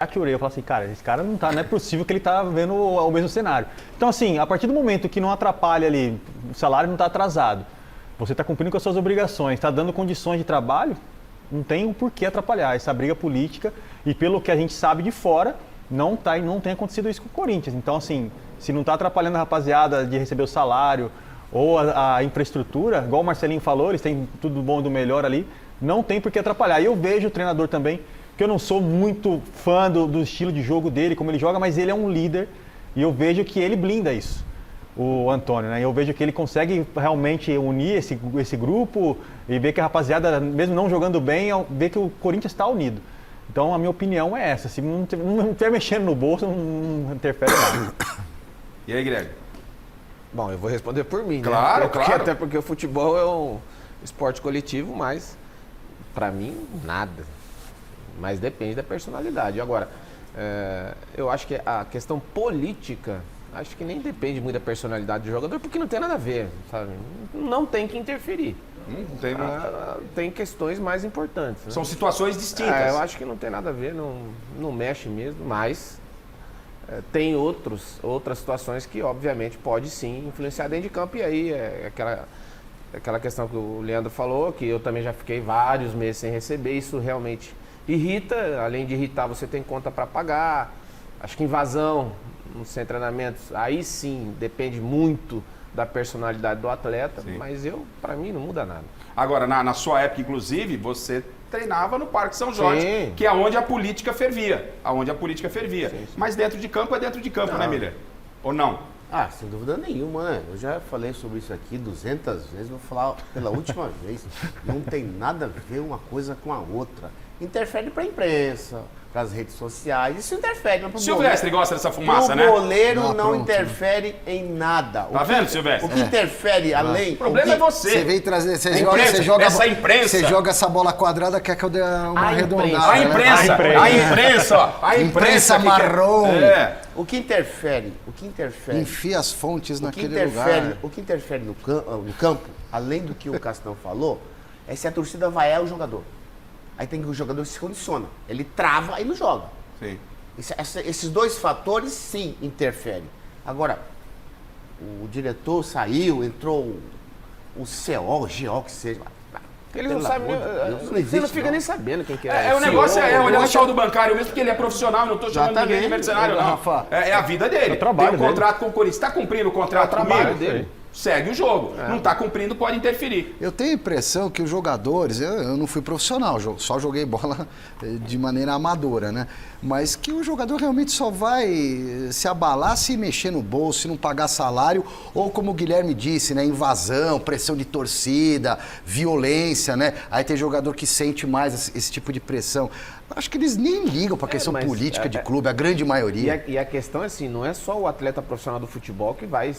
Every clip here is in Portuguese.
Eu falo assim, cara, esse cara não é possível que ele tá vendo o mesmo cenário. Então, assim, a partir do momento que não atrapalha ali, o salário não está atrasado, você está cumprindo com as suas obrigações, está dando condições de trabalho, não tem o porquê atrapalhar essa briga política. E pelo que a gente sabe de fora, não tem acontecido isso com o Corinthians. Então, assim, se não está atrapalhando a rapaziada de receber o salário ou a infraestrutura, igual o Marcelinho falou, eles têm tudo bom e do melhor ali, não tem por que atrapalhar. E eu vejo o treinador também, que eu não sou muito fã do estilo de jogo dele, como ele joga, mas ele é um líder e eu vejo que ele blinda isso, o Antônio, né? Eu vejo que ele consegue realmente unir esse grupo e ver que a rapaziada, mesmo não jogando bem, ver que o Corinthians está unido. Então a minha opinião é essa, se não estiver mexendo no bolso, não interfere nada. E aí, Greg? Bom, eu vou responder por mim, claro, né? Claro. Até porque o futebol é um esporte coletivo, mas pra mim, nada. Mas depende da personalidade. Agora, eu acho que a questão política, acho que nem depende muito da personalidade do jogador, porque não tem nada a ver, sabe? Não tem que interferir. Tem questões mais importantes. Né? São situações distintas. Eu acho que não tem nada a ver, não mexe mesmo, mas tem outras situações que, obviamente, pode sim influenciar dentro de campo. E aí é aquela questão que o Leandro falou, que eu também já fiquei vários meses sem receber, isso realmente irrita. Além de irritar, você tem conta para pagar. Acho que invasão nos treinamentos, aí sim, depende muito da personalidade do atleta, sim. Mas para mim, não muda nada. Agora, na sua época, inclusive, você treinava no Parque São Jorge, sim. Que é onde a política fervia. Sim. Mas dentro de campo é dentro de campo, não. Né, Miller? Ou não? Sem dúvida nenhuma, né? Eu já falei sobre isso aqui 200 vezes, vou falar pela última vez. Não tem nada a ver uma coisa com a outra. Interfere para a imprensa, para as redes sociais, isso interfere. Mas Silvestre gosta dessa fumaça, né? O goleiro não interfere em nada. Tá vendo, Silvestre? O que interfere além... O problema é você. Você vem trazer... Você joga essa bola quadrada, quer que eu dê uma arredondada. A imprensa. A imprensa marrom. O que interfere? Enfia as fontes naquele lugar. O que interfere no campo, além do que o Castão falou, é se a torcida vaiar o jogador. Aí tem que o jogador se condiciona. Ele trava e não joga. Sim. Esses dois fatores, sim, interferem. Agora, o diretor saiu, entrou o CO, o GO, que seja. Ele não sabe, você não fica nem sabendo quem que é. O negócio é olhar o saldo bancário mesmo, porque ele é profissional, não estou chamando ninguém de mercenário, não. É a vida dele. Tem um contrato com o Corinthians. Está cumprindo o contrato comigo? Dele. Segue o jogo. Não está cumprindo, pode interferir. Eu tenho a impressão que os jogadores, eu não fui profissional, só joguei bola de maneira amadora, né? Mas que o jogador realmente só vai se abalar se mexer no bolso, se não pagar salário, ou como o Guilherme disse, né? Invasão, pressão de torcida, violência, né? Aí tem jogador que sente mais esse tipo de pressão. Acho que eles nem ligam para a questão política de clube, a grande maioria. E a questão é assim, não é só o atleta profissional do futebol que vai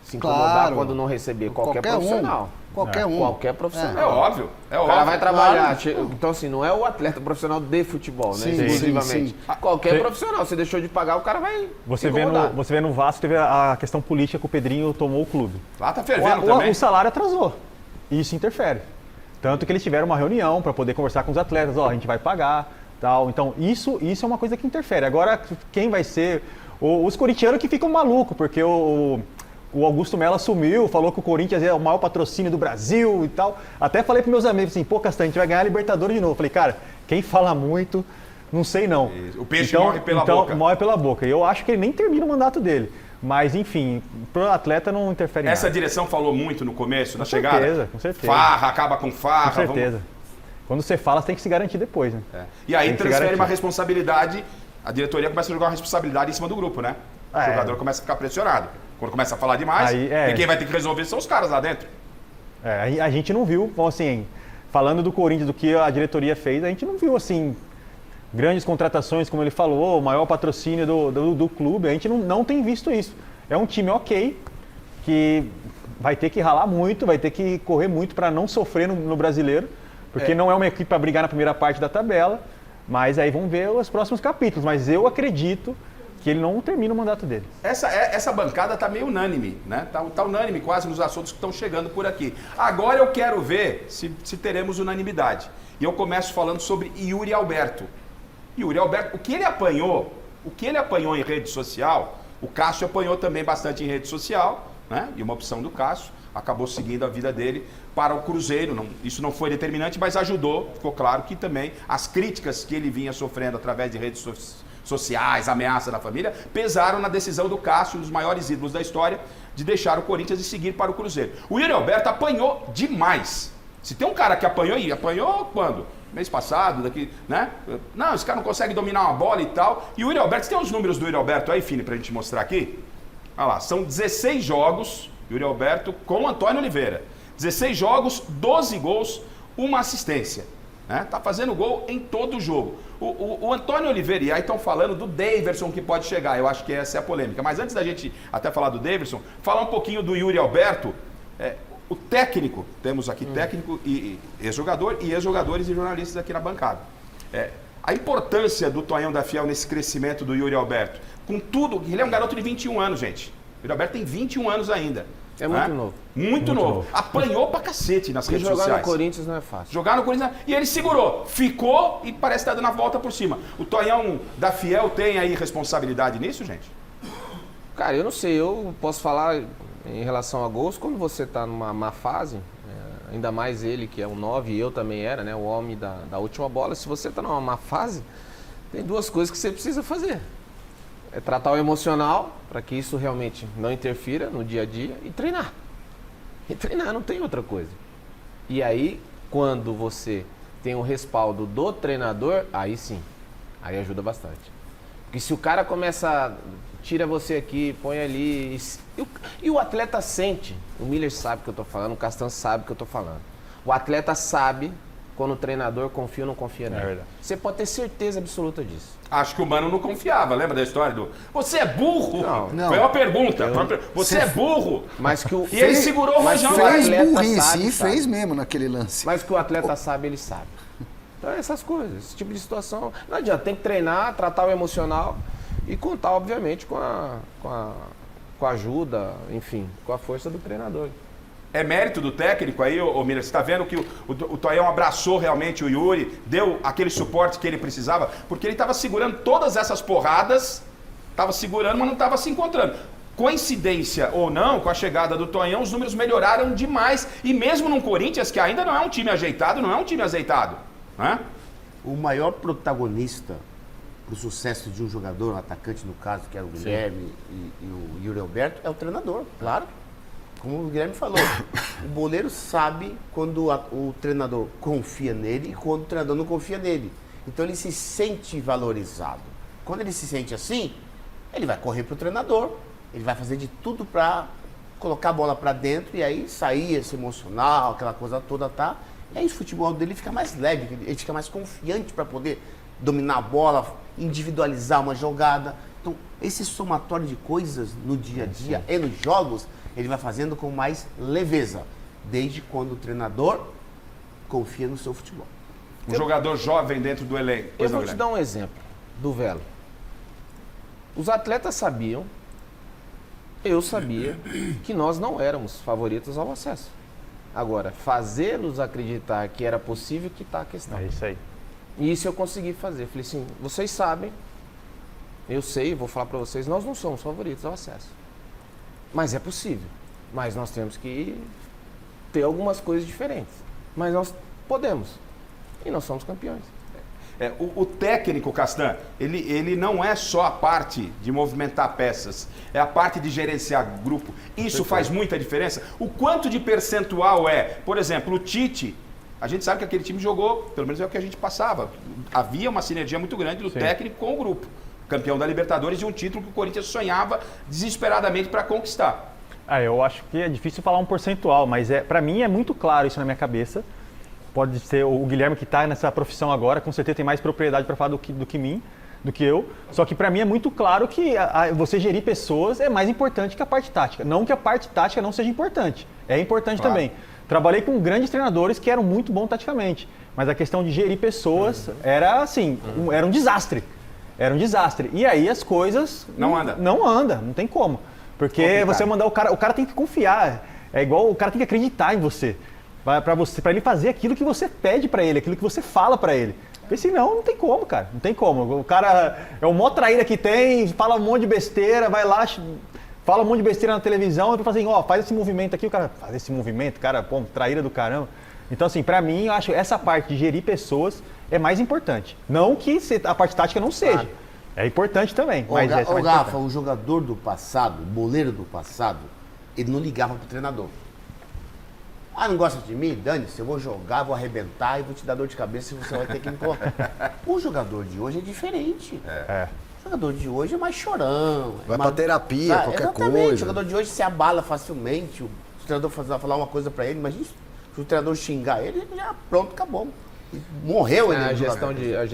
se incomodar quando não receber. Qualquer profissional. Qualquer profissional. É óbvio. O cara vai trabalhar. Então, assim, não é o atleta profissional de futebol, né? Exclusivamente. Qualquer profissional. Você deixou de pagar, o cara vai. Você vê no Vasco, teve a questão política que o Pedrinho tomou o clube. Lá tá fervendo também. O salário atrasou. E isso interfere. Tanto que eles tiveram uma reunião para poder conversar com os atletas. A gente vai pagar, tal. Então, isso é uma coisa que interfere. Agora, quem vai ser? Os corintianos que ficam malucos, porque o Augusto Melo assumiu, falou que o Corinthians é o maior patrocínio do Brasil e tal. Até falei para meus amigos assim, Castanho, a gente vai ganhar a Libertadores de novo. Falei, cara, quem fala muito, não sei não. O peixe morre pela boca. Morre pela boca. E eu acho que ele nem termina o mandato dele. Mas, enfim, pro atleta não interfere nada. Essa direção falou muito no começo, na chegada? Com certeza. Farra, acaba com farra. Com certeza. Quando você fala, você tem que se garantir depois, né? E aí transfere uma responsabilidade, a diretoria começa a jogar uma responsabilidade em cima do grupo, né? O jogador começa a ficar pressionado. Quando começa a falar demais, e quem vai ter que resolver são os caras lá dentro. A gente não viu, assim, falando do Corinthians, do que a diretoria fez, a gente não viu, assim, grandes contratações, como ele falou, o maior patrocínio do clube, a gente não tem visto isso. É um time ok, que vai ter que ralar muito, vai ter que correr muito para não sofrer no brasileiro, porque não é uma equipe para brigar na primeira parte da tabela, mas aí vamos ver os próximos capítulos. Mas eu acredito que ele não termina o mandato dele. Essa bancada está meio unânime, né? Tá unânime quase nos assuntos que estão chegando por aqui. Agora eu quero ver se teremos unanimidade. E eu começo falando sobre Yuri Alberto. Yuri Alberto, o que ele apanhou em rede social, o Cássio apanhou também bastante em rede social, né? E uma opção do Cássio acabou seguindo a vida dele para o Cruzeiro. Isso não foi determinante, mas ajudou. Ficou claro que também as críticas que ele vinha sofrendo através de redes sociais, ameaça da família, pesaram na decisão do Cássio, um dos maiores ídolos da história, de deixar o Corinthians e seguir para o Cruzeiro. O Yuri Alberto apanhou demais. Se tem um cara que apanhou quando? Mês passado, daqui, né? Não, esse cara não consegue dominar uma bola e tal. E o Yuri Alberto, você tem os números do Yuri Alberto aí, Fini, pra gente mostrar aqui? Olha lá, são 16 jogos, Yuri Alberto com o Antônio Oliveira. 16 jogos, 12 gols, uma assistência. Né? Tá fazendo gol em todo o jogo. O Antônio Oliveira, e aí estão falando do Daverson que pode chegar, eu acho que essa é a polêmica. Mas antes da gente até falar do Daverson, falar um pouquinho do Yuri Alberto. O técnico, temos aqui técnico e ex-jogador, e ex-jogadores e jornalistas aqui na bancada. A importância do Tonhão da Fiel nesse crescimento do Yuri Alberto. Com tudo, ele é um garoto de 21 anos, gente. O Yuri Alberto tem 21 anos ainda. É muito novo. Muito novo. Apanhou pra cacete nas redes sociais. Jogar no Corinthians não é fácil. Jogar no Corinthians, e ele segurou, ficou e parece estar dando a volta por cima. O Tonhão da Fiel tem aí responsabilidade nisso, gente? Cara, eu não sei, eu posso falar em relação a gols, quando você está numa má fase, ainda mais ele que é um 9 e eu também era, né, o homem da última bola, se você está numa má fase, tem duas coisas que você precisa fazer. É tratar o emocional, para que isso realmente não interfira no dia a dia, e treinar. E treinar, não tem outra coisa. E aí, quando você tem o respaldo do treinador, aí sim, aí ajuda bastante. Porque se o cara começa, tira você aqui, põe ali, e o atleta sente, o Miller sabe o que eu estou falando, o Castan sabe o que eu estou falando. O atleta sabe quando o treinador confia ou não confia nele. É verdade. Você pode ter certeza absoluta disso. Acho que o Mano não confiava, lembra da história do... Você é burro? Não. Foi uma pergunta. Você é burro? Mas que o... E ele segurou o Rojão. Fez burrice, e fez mesmo naquele lance. Mas que o atleta sabe, ele sabe. Então é essas coisas, esse tipo de situação. Não adianta, tem que treinar, tratar o emocional e contar, obviamente, com a ajuda, enfim, com a força do treinador. É mérito do técnico aí, ô Miller? Você está vendo que o Tonhão abraçou realmente o Yuri, deu aquele suporte que ele precisava, porque ele estava segurando todas essas porradas, estava segurando, mas não estava se encontrando. Coincidência ou não, com a chegada do Tonhão, os números melhoraram demais, e mesmo num Corinthians que ainda não é um time ajeitado, né? O maior protagonista para o sucesso de um jogador, um atacante no caso, que era o Guilherme e o Yuri Alberto, é o treinador, claro. Como o Guilherme falou, o boleiro sabe quando o treinador confia nele e quando o treinador não confia nele. Então ele se sente valorizado. Quando ele se sente assim, ele vai correr para o treinador, ele vai fazer de tudo para colocar a bola para dentro e aí sair esse emocional, aquela coisa toda, tá? E aí o futebol dele fica mais leve, ele fica mais confiante para poder dominar a bola, individualizar uma jogada. Então, esse somatório de coisas no dia a dia e nos jogos, ele vai fazendo com mais leveza, desde quando o treinador confia no seu futebol. Um jogador jovem dentro do elenco. Eu vou te dar um exemplo do Velo. Os atletas sabiam, eu sabia, que nós não éramos favoritos ao acesso. Agora, fazê-los acreditar que era possível, que está a questão. É isso aí. E isso eu consegui fazer. Falei assim, vocês sabem, eu sei, vou falar para vocês, nós não somos favoritos ao acesso. Mas é possível. Mas nós temos que ter algumas coisas diferentes. Mas nós podemos. E nós somos campeões. O técnico, Castan, ele não é só a parte de movimentar peças, é a parte de gerenciar grupo. Isso faz muita diferença. O quanto de percentual é? Por exemplo, o Tite, a gente sabe que aquele time jogou, pelo menos é o que a gente passava. Havia uma sinergia muito grande do técnico com o grupo. Campeão da Libertadores, de um título que o Corinthians sonhava desesperadamente para conquistar. Eu acho que é difícil falar um percentual, mas para mim é muito claro isso na minha cabeça. Pode ser o Guilherme que está nessa profissão agora, com certeza tem mais propriedade para falar do que eu. Só que para mim é muito claro que você gerir pessoas é mais importante que a parte tática. Não que a parte tática não seja importante, é importante também. Trabalhei com grandes treinadores que eram muito bons taticamente, mas a questão de gerir pessoas era assim, era um desastre. Era um desastre. E aí as coisas... Não anda, não tem como. Porque você mandar o cara tem que confiar. É igual o cara tem que acreditar em você. Para ele fazer aquilo que você pede para ele, aquilo que você fala para ele. Porque senão não tem como, cara. Não tem como. O cara é o maior traíra que tem, fala um monte de besteira, vai lá, fala um monte de besteira na televisão, e fala assim, ó, faz esse movimento aqui, o cara faz esse movimento, cara, pô, traíra do caramba. Então, assim, pra mim, eu acho essa parte de gerir pessoas é mais importante. Não que a parte tática não seja. Claro. É importante também, mas essa é mais Rafa, importante. o jogador do passado, o boleiro do passado, ele não ligava pro treinador. Ah, não gosta de mim? Dane-se, eu vou jogar, vou arrebentar e vou te dar dor de cabeça e você vai ter que me colocar. O jogador de hoje é diferente. O jogador de hoje é mais chorão. Vai pra terapia, qualquer exatamente. coisa. O jogador de hoje se abala facilmente. O treinador falar uma coisa pra ele, imagina se o treinador xingar ele, ele já pronto, acabou. E morreu ele. A no gestão jogador. de